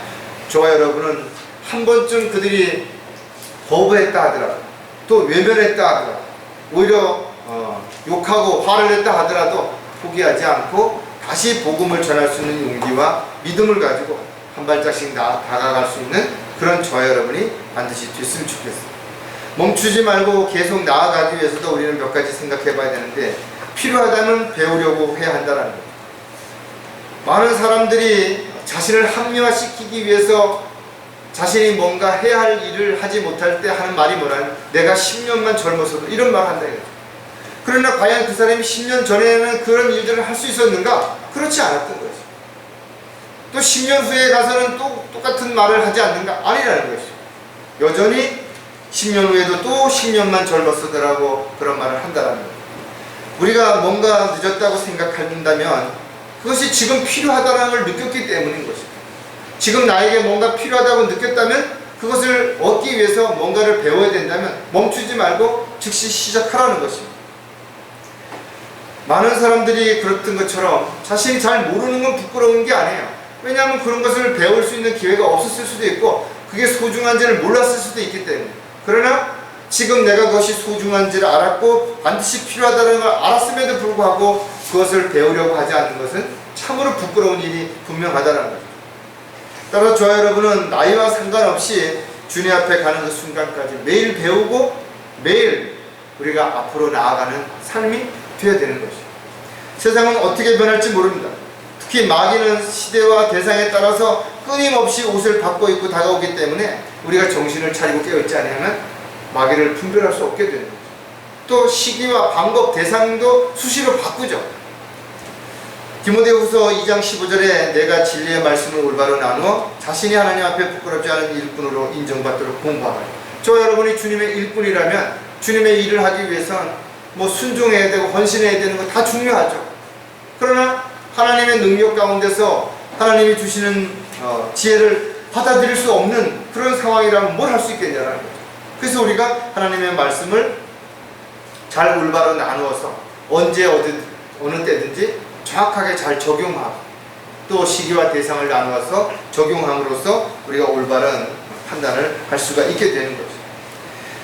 저와 여러분은 한 번쯤 그들이 거부했다 하더라도 또 외면했다 하더라도 오히려 욕하고 화를 냈다 하더라도 포기하지 않고 다시 복음을 전할 수 있는 용기와 믿음을 가지고 한 발짝씩 다가갈 수 있는 그런 저와 여러분이 반드시 됐으면 좋겠습니다. 멈추지 말고 계속 나아가기 위해서도 우리는 몇 가지 생각해 봐야 되는데 필요하다면 배우려고 해야 한다는 거예요. 많은 사람들이 자신을 합리화시키기 위해서 자신이 뭔가 해야 할 일을 하지 못할 때 하는 말이 뭐냐면 내가 10년만 젊어서도 이런 말을 한다 이거죠. 그러나 과연 그 사람이 10년 전에는 그런 일들을 할 수 있었는가? 그렇지 않았던 거죠. 또 10년 후에 가서는 또 똑같은 말을 하지 않는가? 아니라는 것이죠. 여전히 10년 후에도 또 10년만 젊었으더라고 그런 말을 한다는 거예요. 우리가 뭔가 늦었다고 생각한다면 그것이 지금 필요하다는 걸 느꼈기 때문인 것이죠. 지금 나에게 뭔가 필요하다고 느꼈다면 그것을 얻기 위해서 뭔가를 배워야 된다면 멈추지 말고 즉시 시작하라는 것입니다. 많은 사람들이 그랬던 것처럼 자신이 잘 모르는 건 부끄러운 게 아니에요. 왜냐하면 그런 것을 배울 수 있는 기회가 없었을 수도 있고 그게 소중한지를 몰랐을 수도 있기 때문에. 그러나 지금 내가 그것이 소중한지를 알았고 반드시 필요하다는 걸 알았음에도 불구하고 그것을 배우려고 하지 않는 것은 참으로 부끄러운 일이 분명하다는 거죠. 따라서 저와 여러분은 나이와 상관없이 주님 앞에 가는 그 순간까지 매일 배우고 매일 우리가 앞으로 나아가는 삶이 되어야 되는 것이죠. 세상은 어떻게 변할지 모릅니다. 특히 마귀는 시대와 대상에 따라서 끊임없이 옷을 바꿔 입고 다가오기 때문에 우리가 정신을 차리고 깨어있지 않으면 마귀를 분별할 수 없게 되는 거죠. 또 시기와 방법, 대상도 수시로 바꾸죠. 디모데후서 2장 15절에 내가 진리의 말씀을 올바로 나누어 자신이 하나님 앞에 부끄럽지 않은 일꾼으로 인정받도록 공부하라. 저와 여러분이 주님의 일꾼이라면 주님의 일을 하기 위해서는 순종해야 되고 헌신해야 되는 거 다 중요하죠. 그러나 하나님의 능력 가운데서 하나님이 주시는 지혜를 받아들일 수 없는 그런 상황이라면 뭘 할 수 있겠냐라는 거죠. 그래서 우리가 하나님의 말씀을 잘 올바로 나누어서 언제 어느 때든지 정확하게 잘 적용하고 또 시기와 대상을 나누어서 적용함으로써 우리가 올바른 판단을 할 수가 있게 되는 거죠.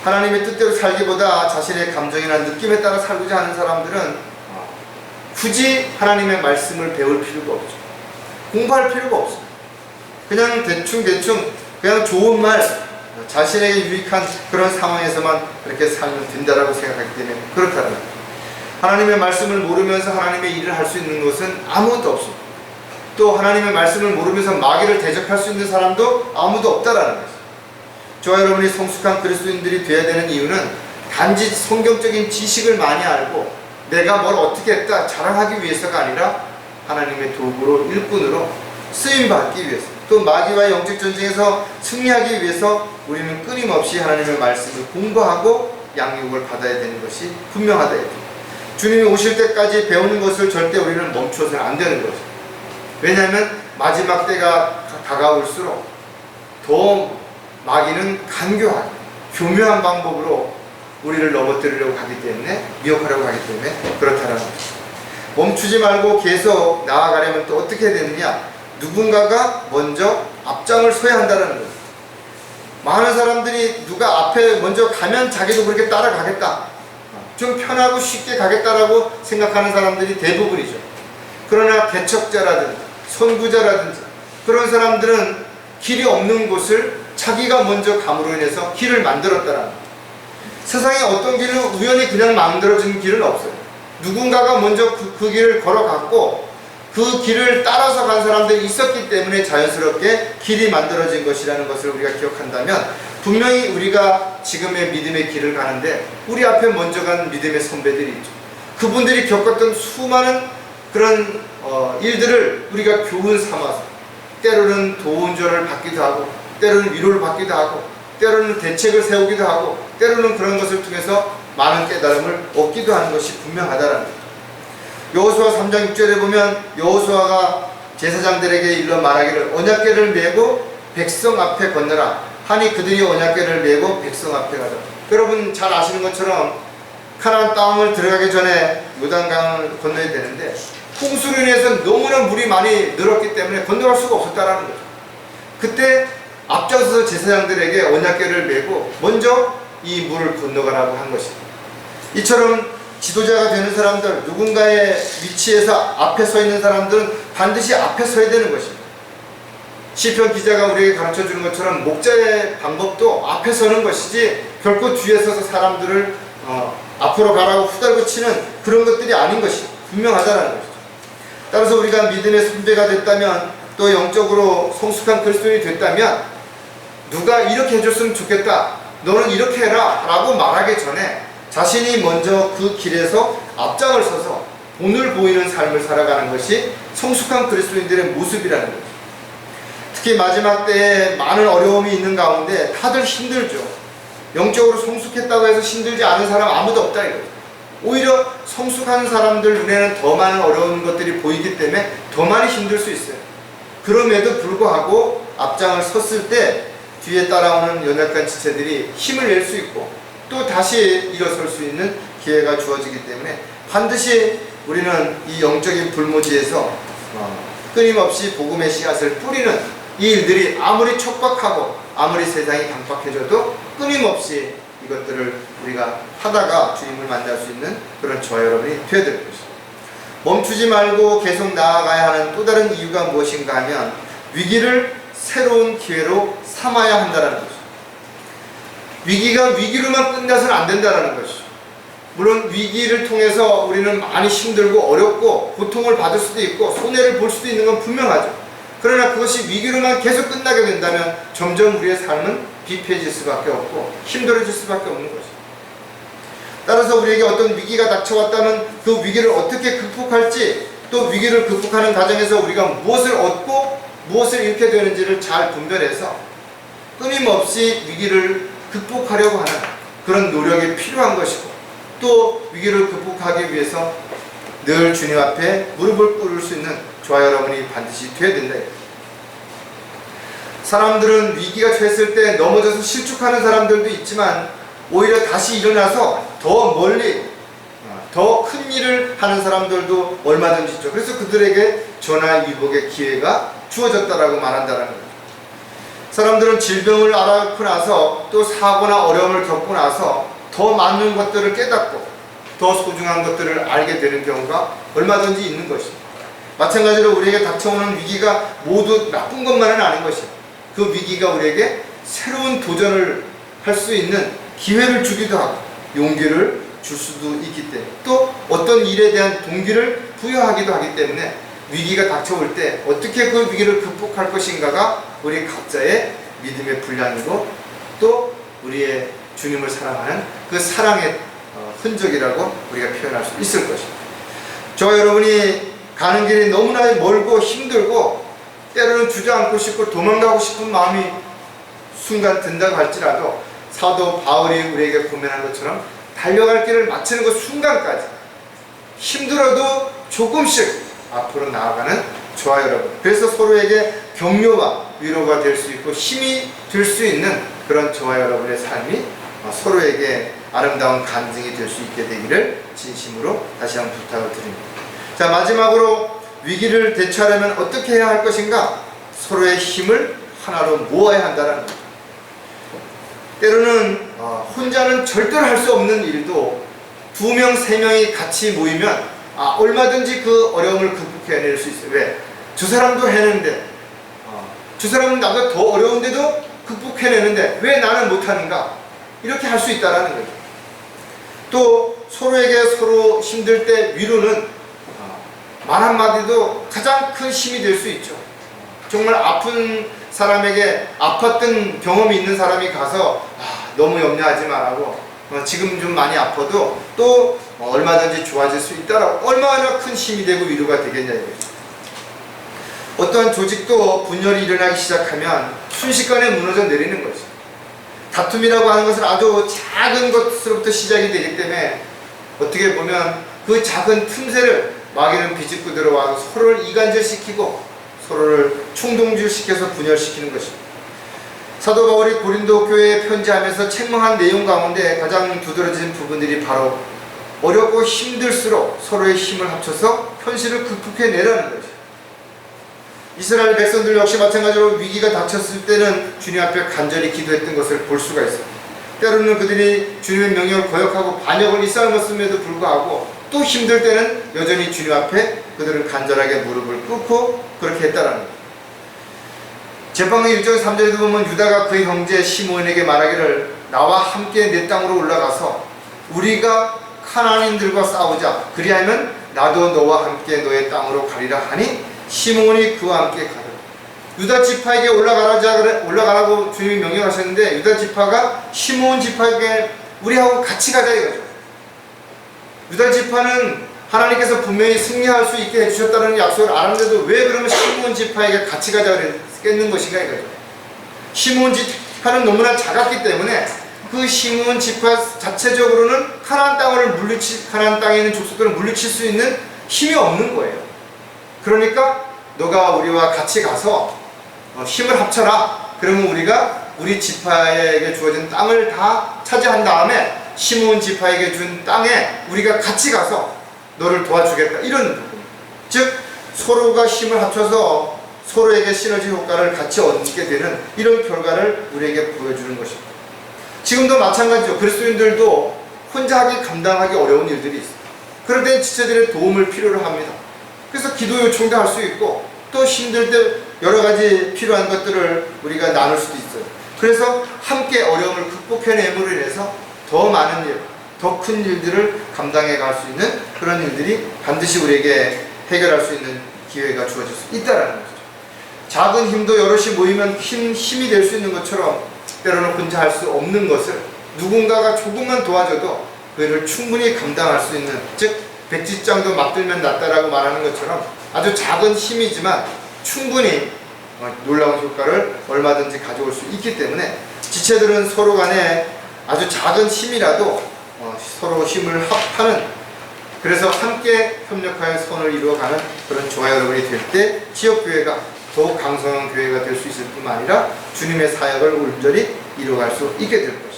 하나님의 뜻대로 살기보다 자신의 감정이나 느낌에 따라 살고자 하는 사람들은 굳이 하나님의 말씀을 배울 필요가 없죠. 공부할 필요가 없어요. 그냥 대충 그냥 좋은 말, 자신에게 유익한 그런 상황에서만 그렇게 살면 된다라고 생각하기 때문에 그렇다는 거예요. 하나님의 말씀을 모르면서 하나님의 일을 할 수 있는 것은 아무것도 없습니다. 또 하나님의 말씀을 모르면서 마귀를 대적할 수 있는 사람도 아무도 없다라는 것이죠. 저와 여러분이 성숙한 그리스도인들이 되어야 되는 이유는 단지 성경적인 지식을 많이 알고 내가 뭘 어떻게 했다 자랑하기 위해서가 아니라 하나님의 도구로 일꾼으로 쓰임받기 위해서 또 마귀와의 영적 전쟁에서 승리하기 위해서 우리는 끊임없이 하나님의 말씀을 공부하고 양육을 받아야 되는 것이 분명하다. 주님이 오실 때까지 배우는 것을 절대 우리는 멈춰서는 안 되는 거죠. 왜냐하면 마지막 때가 다가올수록 더 마귀는 간교한 교묘한 방법으로 우리를 넘어뜨리려고 하기 때문에 미혹하려고 하기 때문에 그렇다는 거죠. 멈추지 말고 계속 나아가려면 또 어떻게 해야 되느냐? 누군가가 먼저 앞장을 서야 한다는 거예요. 많은 사람들이 누가 앞에 먼저 가면 자기도 그렇게 따라가겠다, 좀 편하고 쉽게 가겠다라고 생각하는 사람들이 대부분이죠. 그러나 개척자라든지 선구자라든지 그런 사람들은 길이 없는 곳을 자기가 먼저 감으로 인해서 길을 만들었다는 거예요. 세상에 어떤 길은 우연히 그냥 만들어진 길은 없어요. 누군가가 먼저 그 길을 걸어갔고 그 길을 따라서 간 사람들이 있었기 때문에 자연스럽게 길이 만들어진 것이라는 것을 우리가 기억한다면 분명히 우리가 지금의 믿음의 길을 가는데 우리 앞에 먼저 간 믿음의 선배들이 있죠. 그분들이 겪었던 수많은 그런 일들을 우리가 교훈 삼아서 때로는 도운전을 받기도 하고 때로는 위로를 받기도 하고 때로는 대책을 세우기도 하고 때로는 그런 것을 통해서 많은 깨달음을 얻기도 하는 것이 분명하다는 거죠. 여호수아 3장 6절에 보면 여호수아가 제사장들에게 일러 말하기를 언약궤를 메고 백성 앞에 건너라 하니 그들이 언약궤를 메고 백성 앞에 가자. 여러분 잘 아시는 것처럼 가나안 땅을 들어가기 전에 요단강을 건너야 되는데 홍수로 인해서 너무나 물이 많이 늘었기 때문에 건너갈 수가 없었다라는 거죠. 그때 앞장서서 제사장들에게 언약궤를 메고 먼저 이 물을 건너가라고 한 것입니다. 이처럼 지도자가 되는 사람들, 누군가의 위치에서 앞에 서 있는 사람들은 반드시 앞에 서야 되는 것입니다. 시편 기자가 우리에게 가르쳐 주는 것처럼 목자의 방법도 앞에 서는 것이지 결코 뒤에 서서 사람들을 앞으로 가라고 후달고 치는 그런 것들이 아닌 것이 분명하다는 것이죠. 따라서 우리가 믿음의 선배가 됐다면 또 영적으로 성숙한 그리스도인이 됐다면 누가 이렇게 해줬으면 좋겠다, 너는 이렇게 해라 라고 말하기 전에 자신이 먼저 그 길에서 앞장을 서서 본을 보이는 삶을 살아가는 것이 성숙한 그리스도인들의 모습이라는 거죠. 특히 마지막 때에 많은 어려움이 있는 가운데 다들 힘들죠. 영적으로 성숙했다고 해서 힘들지 않은 사람 아무도 없다 이거죠. 오히려 성숙한 사람들 눈에는 더 많은 어려운 것들이 보이기 때문에 더 많이 힘들 수 있어요. 그럼에도 불구하고 앞장을 섰을 때 뒤에 따라오는 연약한 지체들이 힘을 낼 수 있고 또 다시 일어설 수 있는 기회가 주어지기 때문에 반드시 우리는 이 영적인 불모지에서 끊임없이 복음의 씨앗을 뿌리는 이 일들이 아무리 촉박하고 아무리 세상이 강박해져도 끊임없이 이것들을 우리가 하다가 주님을 만날 수 있는 그런 저와 여러분이 되어야 될 것입니다. 멈추지 말고 계속 나아가야 하는 또 다른 이유가 무엇인가 하면 위기를 새로운 기회로 삼아야 한다는 것이죠. 위기가 위기로만 끝나서는 안 된다는 것이죠. 물론 위기를 통해서 우리는 많이 힘들고 어렵고 고통을 받을 수도 있고 손해를 볼 수도 있는 건 분명하죠. 그러나 그것이 위기로만 계속 끝나게 된다면 점점 우리의 삶은 비폐해질 수밖에 없고 힘들어질 수밖에 없는 것이죠. 따라서 우리에게 어떤 위기가 닥쳐왔다면 그 위기를 어떻게 극복할지, 또 위기를 극복하는 과정에서 우리가 무엇을 얻고 무엇을 잃게 되는지를 잘 분별해서 끊임없이 위기를 극복하려고 하는 그런 노력이 필요한 것이고, 또 위기를 극복하기 위해서 늘 주님 앞에 무릎을 꿇을 수 있는 저와 여러분이 반드시 되어야 된다. 사람들은 위기가 처했을 때 넘어져서 실축하는 사람들도 있지만 오히려 다시 일어나서 더 멀리 더 큰 일을 하는 사람들도 얼마든지 있죠. 그래서 그들에게 전화위복의 기회가 주어졌다라고 말한다는 거예요. 사람들은 질병을 앓고 나서 또 사고나 어려움을 겪고 나서 더 많은 것들을 깨닫고 더 소중한 것들을 알게 되는 경우가 얼마든지 있는 것입니다. 마찬가지로 우리에게 닥쳐오는 위기가 모두 나쁜 것만은 아닌 것이에요. 그 위기가 우리에게 새로운 도전을 할 수 있는 기회를 주기도 하고 용기를 줄 수도 있기 때문에, 또 어떤 일에 대한 동기를 부여하기도 하기 때문에 위기가 닥쳐올 때 어떻게 그 위기를 극복할 것인가가 우리 각자의 믿음의 분량이고 또 우리의 주님을 사랑하는 그 사랑의 흔적이라고 우리가 표현할 수 있을 것입니다. 저와 여러분이 가는 길이 너무나 멀고 힘들고 때로는 주저앉고 싶고 도망가고 싶은 마음이 순간 든다고 할지라도 사도 바울이 우리에게 고면한 것처럼 달려갈 길을 마치는 그 순간까지 힘들어도 조금씩 앞으로 나아가는 저와 여러분, 그래서 서로에게 격려와 위로가 될 수 있고 힘이 될 수 있는 그런 저와 여러분의 삶이 서로에게 아름다운 간증이 될 수 있게 되기를 진심으로 다시 한번 부탁을 드립니다. 자, 마지막으로 위기를 대처하려면 어떻게 해야 할 것인가? 서로의 힘을 하나로 모아야 한다는 거죠. 때로는 혼자는 절대로 할 수 없는 일도 2명, 3명이 같이 모이면 얼마든지 그 어려움을 극복해낼 수 있어요. 왜? 저 사람도 해내는데 저 사람은 나보다 더 어려운데도 극복해내는데 왜 나는 못하는가? 이렇게 할 수 있다는 거죠. 또 서로에게 서로 힘들 때 위로는 말 한마디도 가장 큰 힘이 될 수 있죠. 정말 아픈 사람에게 아팠던 경험이 있는 사람이 가서 너무 염려하지 말라고 지금 좀 많이 아파도 또 얼마든지 좋아질 수 있다라고 얼마나 큰 힘이 되고 위로가 되겠냐 이거죠. 어떠한 조직도 분열이 일어나기 시작하면 순식간에 무너져 내리는 거죠. 다툼이라고 하는 것은 아주 작은 것으로부터 시작이 되기 때문에 어떻게 보면 그 작은 틈새를 마귀는 비집고 들어와서 서로를 이간질시키고 서로를 충동질시켜서 분열시키는 것입니다. 사도 바울이 고린도 교회에 편지하면서 책망한 내용 가운데 가장 두드러진 부분들이 바로 어렵고 힘들수록 서로의 힘을 합쳐서 현실을 극복해내라는 거죠. 이스라엘 백성들 역시 마찬가지로 위기가 닥쳤을 때는 주님 앞에 간절히 기도했던 것을 볼 수가 있습니다. 때로는 그들이 주님의 명령을 거역하고 반역을 일삼았음에도 불구하고 또 힘들 때는 여전히 주님 앞에 그들은 간절하게 무릎을 꿇고 그렇게 했다라는 거예요. 제방의 1장 3절에도 보면 유다가 그의 형제 시므온에게 말하기를 나와 함께 내 땅으로 올라가서 우리가 카나안인들과 싸우자. 그리하면 나도 너와 함께 너의 땅으로 가리라 하니 시므온이 그와 함께 가더라. 유다 지파에게 올라가라고 주님이 명령하셨는데 유다 지파가 시므온 지파에게 우리하고 같이 가자 이거죠. 유다 지파는 하나님께서 분명히 승리할 수 있게 해주셨다는 약속을 알았는데도 왜 그러면 시므온 지파에게 같이 가자 그랬겠는 것인가 이거죠. 시므온 지파는 너무나 작았기 때문에 그 시므온 지파 자체적으로는 가나안 땅에 있는 족속들을 물리칠 수 있는 힘이 없는 거예요. 그러니까 너가 우리와 같이 가서 힘을 합쳐라. 그러면 우리가 우리 지파에게 주어진 땅을 다 차지한 다음에 시므온 지파에게 준 땅에 우리가 같이 가서 너를 도와주겠다. 이런 부분. 즉 서로가 힘을 합쳐서 서로에게 시너지 효과를 같이 얻게 되는 이런 결과를 우리에게 보여주는 것입니다. 지금도 마찬가지죠. 그리스도인들도 혼자 감당하기 어려운 일들이 있어요. 그럴 때 지체들의 도움을 필요로 합니다. 그래서 기도 요청도 할 수 있고 또 힘들 때 여러 가지 필요한 것들을 우리가 나눌 수도 있어요. 그래서 함께 어려움을 극복해냄으로 인해서 더 많은 일, 더 큰 일들을 감당해 갈 수 있는 그런 일들이 반드시 우리에게 해결할 수 있는 기회가 주어질 수 있다는 거죠. 작은 힘도 여럿이 모이면 힘이 될 수 있는 것처럼 때로는 혼자 할 수 없는 것을 누군가가 조금만 도와줘도 그를 충분히 감당할 수 있는, 즉 백지장도 맞들면 낫다라고 말하는 것처럼 아주 작은 힘이지만 충분히 놀라운 효과를 얼마든지 가져올 수 있기 때문에 지체들은 서로 간에 아주 작은 힘이라도 서로 힘을 합하는, 그래서 함께 협력하여 선을 이루어가는 그런 저와 여러분이 될 때 지역교회가 더욱 강성한 교회가 될 수 있을 뿐만 아니라 주님의 사역을 온전히 이루어갈 수 있게 될 것입니다.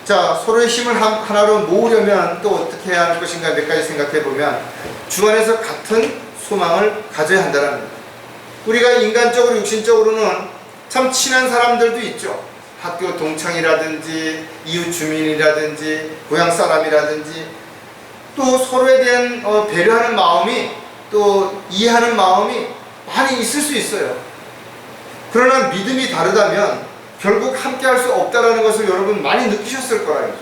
자, 서로의 힘을 하나로 모으려면 또 어떻게 해야 할 것인가 몇 가지 생각해 보면 주 안에서 같은 소망을 가져야 한다는 겁니다. 우리가 인간적으로 육신적으로는 참 친한 사람들도 있죠. 학교 동창이라든지 이웃 주민이라든지 고향 사람이라든지 또 서로에 대한 배려하는 마음이, 또 이해하는 마음이 많이 있을 수 있어요. 그러나 믿음이 다르다면 결국 함께 할 수 없다는 것을 여러분 많이 느끼셨을 거라요.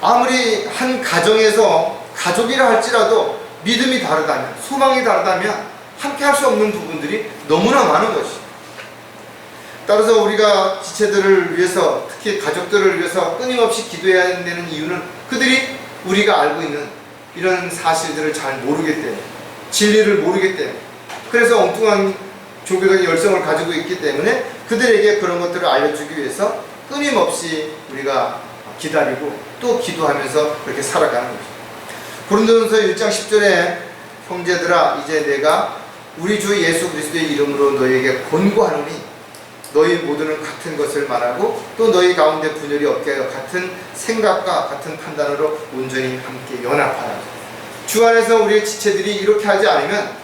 아무리 한 가정에서 가족이라 할지라도 믿음이 다르다면, 소망이 다르다면 함께 할 수 없는 부분들이 너무나 많은 것이죠. 따라서 우리가 지체들을 위해서, 특히 가족들을 위해서 끊임없이 기도해야 되는 이유는 그들이 우리가 알고 있는 이런 사실들을 잘 모르기 때문에, 진리를 모르기 때문에, 그래서 엉뚱한 종교적인 열성을 가지고 있기 때문에 그들에게 그런 것들을 알려주기 위해서 끊임없이 우리가 기다리고 또 기도하면서 그렇게 살아가는 거죠. 고린도전서 1장 10절에 형제들아 이제 내가 우리 주 예수 그리스도의 이름으로 너희에게 권고하노니 너희 모두는 같은 것을 말하고 또 너희 가운데 분열이 없게 하여 같은 생각과 같은 판단으로 온전히 함께 연합하라. 주 안에서 우리의 지체들이 이렇게 하지 않으면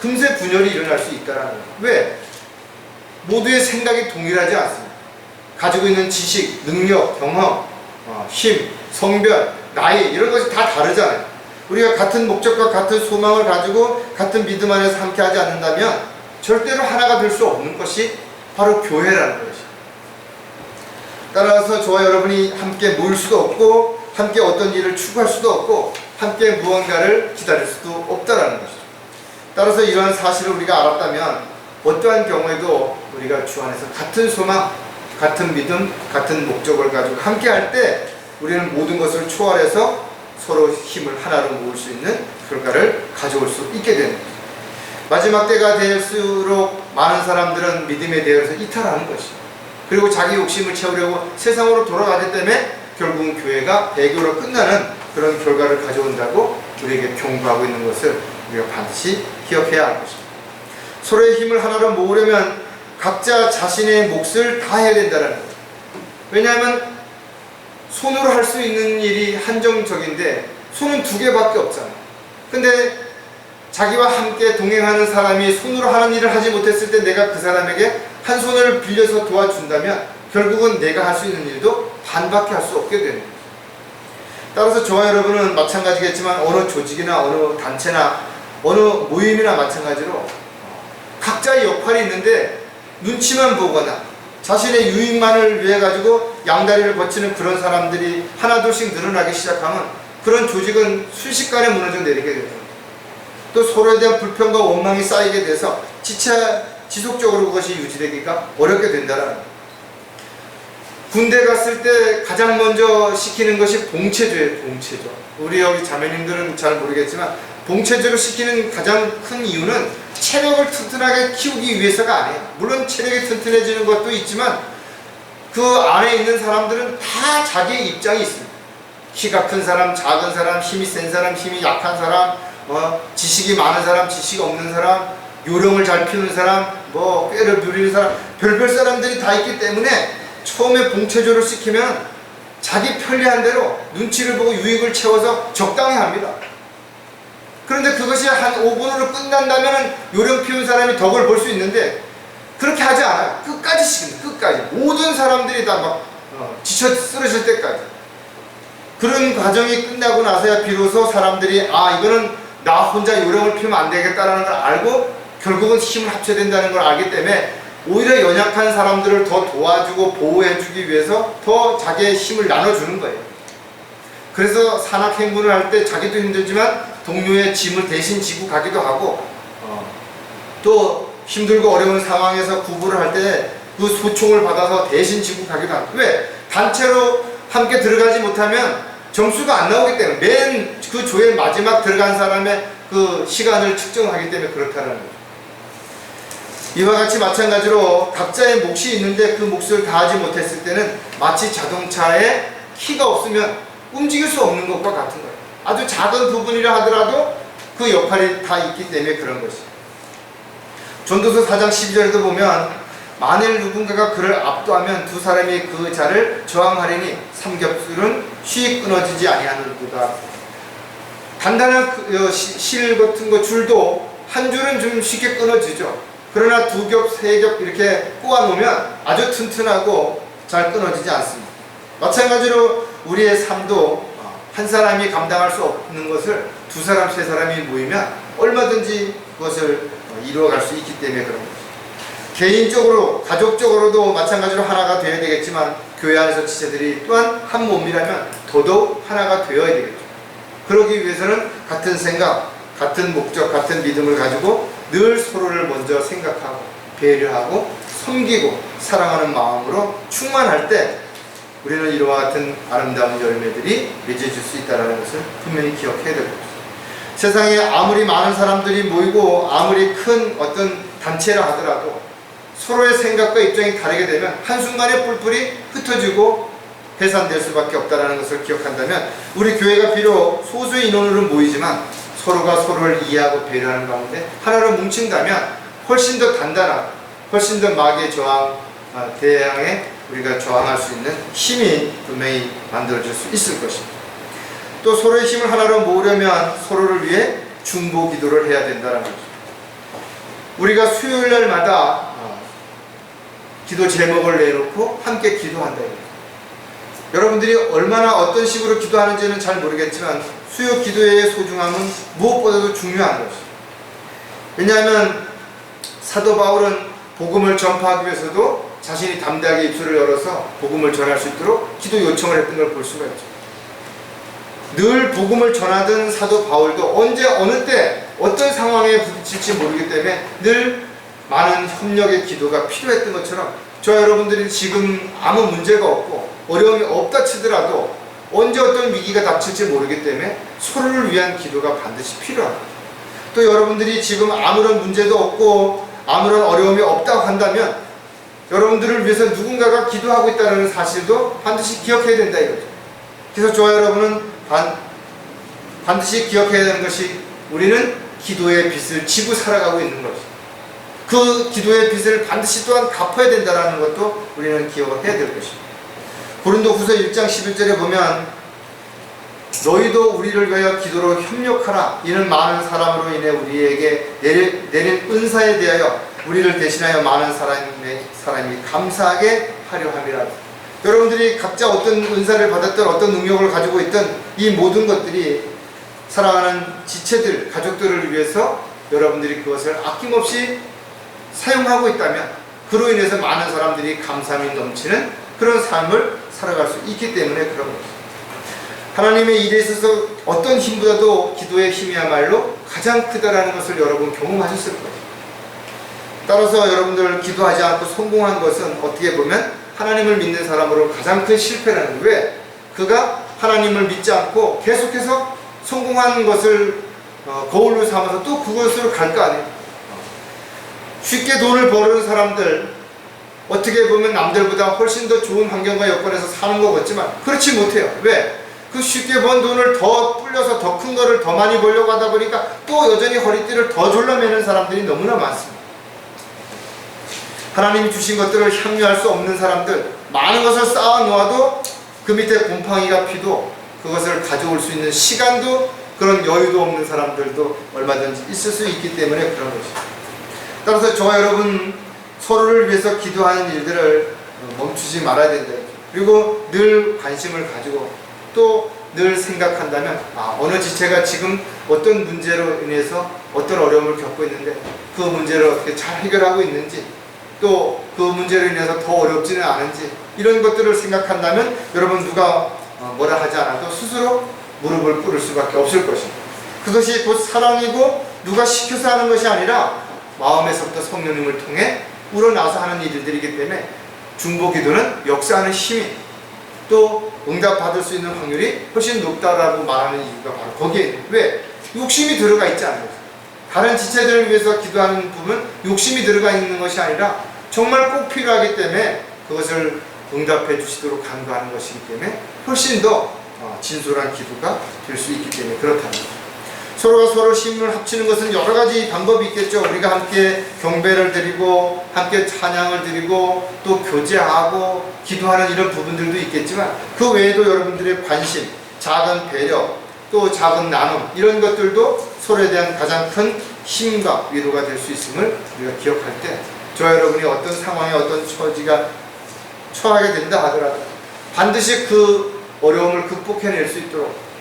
금세 분열이 일어날 수 있다는 거예요. 왜? 모두의 생각이 동일하지 않습니다. 가지고 있는 지식, 능력, 경험, 힘, 성별, 나이 이런 것이 다 다르잖아요. 우리가 같은 목적과 같은 소망을 가지고 같은 믿음 안에서 함께 하지 않는다면 절대로 하나가 될 수 없는 것이 바로 교회라는 것이죠. 따라서 저와 여러분이 함께 모일 수도 없고 함께 어떤 일을 추구할 수도 없고 함께 무언가를 기다릴 수도 없다는 것이죠. 따라서 이러한 사실을 우리가 알았다면 어떠한 경우에도 우리가 주 안에서 같은 소망, 같은 믿음, 같은 목적을 가지고 함께 할 때 우리는 모든 것을 초월해서 서로 힘을 하나로 모을 수 있는 결과를 가져올 수 있게 됩니다. 마지막 때가 될수록 많은 사람들은 믿음에 대해서 이탈하는 것이죠. 그리고 자기 욕심을 채우려고 세상으로 돌아가기 때문에 결국은 교회가 배교로 끝나는 그런 결과를 가져온다고 우리에게 경고하고 있는 것을 우리가 반드시 기억해야 할 것입니다. 서로의 힘을 하나로 모으려면 각자 자신의 몫을 다 해야 된다는 거예요. 왜냐하면 손으로 할 수 있는 일이 한정적인데 손은 두 개밖에 없잖아요. 근데 자기와 함께 동행하는 사람이 손으로 하는 일을 하지 못했을 때 내가 그 사람에게 한 손을 빌려서 도와준다면 결국은 내가 할 수 있는 일도 반밖에 할 수 없게 되는 거예요. 따라서 저와 여러분은 마찬가지겠지만 어느 조직이나 어느 단체나 어느 모임이나 마찬가지로 각자의 역할이 있는데 눈치만 보거나 자신의 유익만을 위해 가지고 양다리를 거치는 그런 사람들이 하나둘씩 늘어나기 시작하면 그런 조직은 순식간에 무너져 내리게 됩니다. 또 서로에 대한 불평과 원망이 쌓이게 돼서 지체 지속적으로 그것이 유지되기가 어렵게 된다는 거예요. 군대 갔을 때 가장 먼저 시키는 것이 봉체조예요. 봉체조. 우리 여기 자매님들은 잘 모르겠지만 봉체조를 시키는 가장 큰 이유는 체력을 튼튼하게 키우기 위해서가 아니에요. 물론 체력이 튼튼해지는 것도 있지만 그 안에 있는 사람들은 다 자기의 입장이 있습니다. 키가 큰 사람, 작은 사람, 힘이 센 사람, 힘이 약한 사람, 지식이 많은 사람, 지식이 없는 사람, 요령을 잘 피우는 사람, 꾀를 부리는 사람, 별별 사람들이 다 있기 때문에 처음에 봉체조를 시키면 자기 편리한 대로 눈치를 보고 유익을 채워서 적당히 합니다. 그런데 그것이 한 5분으로 끝난다면 요령 피운 사람이 덕을 볼 수 있는데 그렇게 하지 않아요. 끝까지 시킵니다. 끝까지. 모든 사람들이 다 막 지쳐 쓰러질 때까지. 그런 과정이 끝나고 나서야 비로소 사람들이 이거는 나 혼자 요령을 피우면 안 되겠다라는 걸 알고 결국은 힘을 합쳐야 된다는 걸 알기 때문에 오히려 연약한 사람들을 더 도와주고 보호해주기 위해서 더 자기의 힘을 나눠주는 거예요. 그래서 산악행군을 할 때 자기도 힘들지만 동료의 짐을 대신 지고 가기도 하고 또 힘들고 어려운 상황에서 구부를 할 때 그 소총을 받아서 대신 지고 가기도 하고. 왜? 단체로 함께 들어가지 못하면 점수가 안 나오기 때문에 맨 그 조의 마지막 들어간 사람의 그 시간을 측정하기 때문에 그렇다는 거죠. 이와 같이 마찬가지로 각자의 몫이 있는데 그 몫을 다하지 못했을 때는 마치 자동차에 키가 없으면 움직일 수 없는 것과 같은 거예요. 아주 작은 부분이라 하더라도 그 역할이 다 있기 때문에 그런 것이죠. 전도서 4장 12절에도 보면 만일 누군가가 그를 압도하면 두 사람이 그 자를 저항하리니 삼겹살은 쉬이 끊어지지 아니하는도다. 단단한 실 같은 거 줄도 한 줄은 좀 쉽게 끊어지죠. 그러나 두 겹, 세 겹 이렇게 꼬아놓으면 아주 튼튼하고 잘 끊어지지 않습니다. 마찬가지로 우리의 삶도 한 사람이 감당할 수 없는 것을 두 사람, 세 사람이 모이면 얼마든지 그것을 이루어갈 수 있기 때문에 그런 거죠. 개인적으로, 가족적으로도 마찬가지로 하나가 되어야 되겠지만 교회 안에서 지체들이 또한 한 몸이라면 더더욱 하나가 되어야 되겠죠. 그러기 위해서는 같은 생각, 같은 목적, 같은 믿음을 가지고 늘 서로를 먼저 생각하고 배려하고 섬기고 사랑하는 마음으로 충만할 때 우리는 이와 같은 아름다운 열매들이 맺어질 수 있다는 것을 분명히 기억해야 될 것입니다. 세상에 아무리 많은 사람들이 모이고 아무리 큰 어떤 단체라 하더라도 서로의 생각과 입장이 다르게 되면 한순간에 뿔뿔이 흩어지고 해산될 수밖에 없다는 것을 기억한다면 우리 교회가 비록 소수의 인원으로 모이지만 서로가 서로를 이해하고 배려하는 가운데 하나로 뭉친다면 훨씬 더 단단한, 훨씬 더 마귀의 대항에 우리가 저항할 수 있는 힘이 분명히 만들어질 수 있을 것입니다. 또 서로의 힘을 하나로 모으려면 서로를 위해 중보 기도를 해야 된다는 거죠. 우리가 수요일 날마다 기도 제목을 내놓고 함께 기도한다. 여러분들이 얼마나 어떤 식으로 기도하는지는 잘 모르겠지만 수요 기도의 소중함은 무엇보다도 중요한 것이죠. 왜냐하면 사도 바울은 복음을 전파하기 위해서도 자신이 담대하게 입술을 열어서 복음을 전할 수 있도록 기도 요청을 했던 걸 볼 수가 있죠. 늘 복음을 전하던 사도 바울도 언제 어느 때 어떤 상황에 부딪힐지 모르기 때문에 늘 많은 협력의 기도가 필요했던 것처럼 저 여러분들이 지금 아무 문제가 없고 어려움이 없다 치더라도 언제 어떤 위기가 닥칠지 모르기 때문에 서로를 위한 기도가 반드시 필요합니다. 또 여러분들이 지금 아무런 문제도 없고 아무런 어려움이 없다고 한다면 여러분들을 위해서 누군가가 기도하고 있다는 사실도 반드시 기억해야 된다 이거죠. 그래서 저와 여러분은 반드시 기억해야 되는 것이 우리는 기도의 빚을 지고 살아가고 있는 것이죠. 그 기도의 빚을 반드시 또한 갚아야 된다는 것도 우리는 기억을 해야 될 것입니다. 고린도후서 1장 11절에 보면 너희도 우리를 위하여 기도로 협력하라. 이는 많은 사람으로 인해 우리에게 내린 은사에 대하여 우리를 대신하여 많은 사람이 감사하게 하려 함이라. 여러분들이 각자 어떤 은사를 받았던 어떤 능력을 가지고 있던 이 모든 것들이 사랑하는 지체들, 가족들을 위해서 여러분들이 그것을 아낌없이 사용하고 있다면 그로 인해서 많은 사람들이 감사함이 넘치는 그런 삶을 살아갈 수 있기 때문에 그런 것입니다. 하나님의 일에 있어서 어떤 힘보다도 기도의 힘이야말로 가장 크다라는 것을 여러분 경험하셨을 거예요. 따라서 여러분들 기도하지 않고 성공한 것은 어떻게 보면 하나님을 믿는 사람으로 가장 큰 실패라는 거예요. 왜? 그가 하나님을 믿지 않고 계속해서 성공한 것을 거울로 삼아서 또 그것으로 갈 거 아니에요. 쉽게 돈을 버는 사람들, 어떻게 보면 남들보다 훨씬 더 좋은 환경과 여건에서 사는 것 같지만 그렇지 못해요. 왜? 그 쉽게 번 돈을 더 불려서 더 큰 거를 더 많이 벌려고 하다 보니까 또 여전히 허리띠를 더 졸라매는 사람들이 너무나 많습니다. 하나님이 주신 것들을 향유할 수 없는 사람들, 많은 것을 쌓아 놓아도 그 밑에 곰팡이가 피도 그것을 가져올 수 있는 시간도 그런 여유도 없는 사람들도 얼마든지 있을 수 있기 때문에 그런 것입니다. 따라서 저와 여러분 서로를 위해서 기도하는 일들을 멈추지 말아야 된다. 그리고 늘 관심을 가지고 또 늘 생각한다면 어느 지체가 지금 어떤 문제로 인해서 어떤 어려움을 겪고 있는데 그 문제를 어떻게 잘 해결하고 있는지 또 그 문제로 인해서 더 어렵지는 않은지 이런 것들을 생각한다면 여러분 누가 뭐라 하지 않아도 스스로 무릎을 꿇을 수밖에 없을 것입니다. 그것이 곧 사랑이고 누가 시켜서 하는 것이 아니라 마음에서부터 성령님을 통해 우러나서 하는 일들이기 때문에 중보기도는 역사하는 힘이 또 응답받을 수 있는 확률이 훨씬 높다라고 말하는 이유가 바로 거기에 있는. 왜? 욕심이 들어가 있지 않는 거죠. 다른 지체들을 위해서 기도하는 부분 욕심이 들어가 있는 것이 아니라 정말 꼭 필요하기 때문에 그것을 응답해 주시도록 간구하는 것이기 때문에 훨씬 더 진솔한 기도가 될 수 있기 때문에 그렇다는 거죠. 서로가 서로 힘을 합치는 것은 여러 가지 방법이 있겠죠. 우리가 함께 경배를 드리고 함께 찬양을 드리고 또 교제하고 기도하는 이런 부분들도 있겠지만 그 외에도 여러분들의 관심, 작은 배려, 또 작은 나눔 이런 것들도 서로에 대한 가장 큰 힘과 위로가 될 수 있음을 우리가 기억할 때 저와 여러분이 어떤 상황에 어떤 처지가 처하게 된다 하더라도 반드시 그 어려움을 극복해낼 수 있도록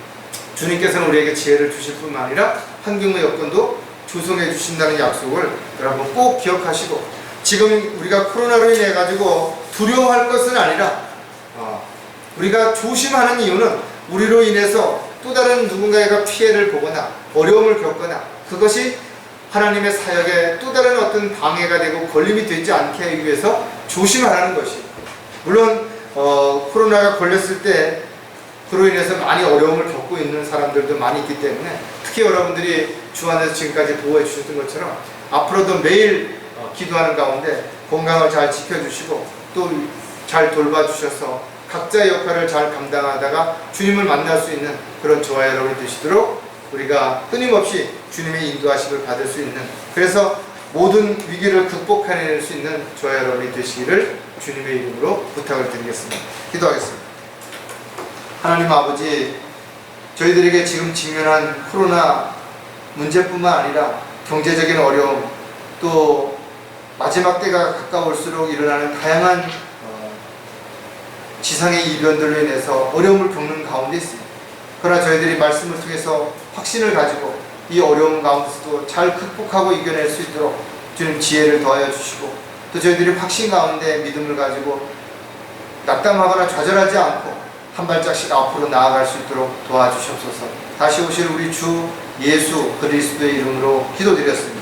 주님께서는 우리에게 지혜를 주실 뿐만 아니라 환경의 여건도 조성해 주신다는 약속을 여러분 꼭 기억하시고 지금 우리가 코로나로 인해 가지고 두려워할 것은 아니라 우리가 조심하는 이유는 우리로 인해서 또 다른 누군가가 피해를 보거나 어려움을 겪거나 그것이 하나님의 사역에 또 다른 어떤 방해가 되고 걸림이 되지 않게 하기 위해서 조심하라는 것이. 물론 코로나가 걸렸을 때 그로 인해서 많이 어려움을 겪고 있는 사람들도 많이 있기 때문에 특히 여러분들이 주 안에서 지금까지 보호해 주셨던 것처럼 앞으로도 매일 기도하는 가운데 건강을 잘 지켜주시고 또 잘 돌봐주셔서 각자의 역할을 잘 감당하다가 주님을 만날 수 있는 그런 저와 여러분이 되시도록 우리가 끊임없이 주님의 인도하심을 받을 수 있는 그래서 모든 위기를 극복해낼 수 있는 저와 여러분이 되시기를 주님의 이름으로 부탁을 드리겠습니다. 기도하겠습니다. 하나님 아버지, 저희들에게 지금 직면한 코로나 문제뿐만 아니라 경제적인 어려움, 또 마지막 때가 가까울수록 일어나는 다양한 지상의 이변들로 인해서 어려움을 겪는 가운데 있습니다. 그러나 저희들이 말씀을 통해서 확신을 가지고 이 어려움 가운데서도 잘 극복하고 이겨낼 수 있도록 주님 지혜를 더하여 주시고 또 저희들이 확신 가운데 믿음을 가지고 낙담하거나 좌절하지 않고 한 발짝씩 앞으로 나아갈 수 있도록 도와주시옵소서. 다시 오실 우리 주 예수 그리스도의 이름으로 기도드렸습니다.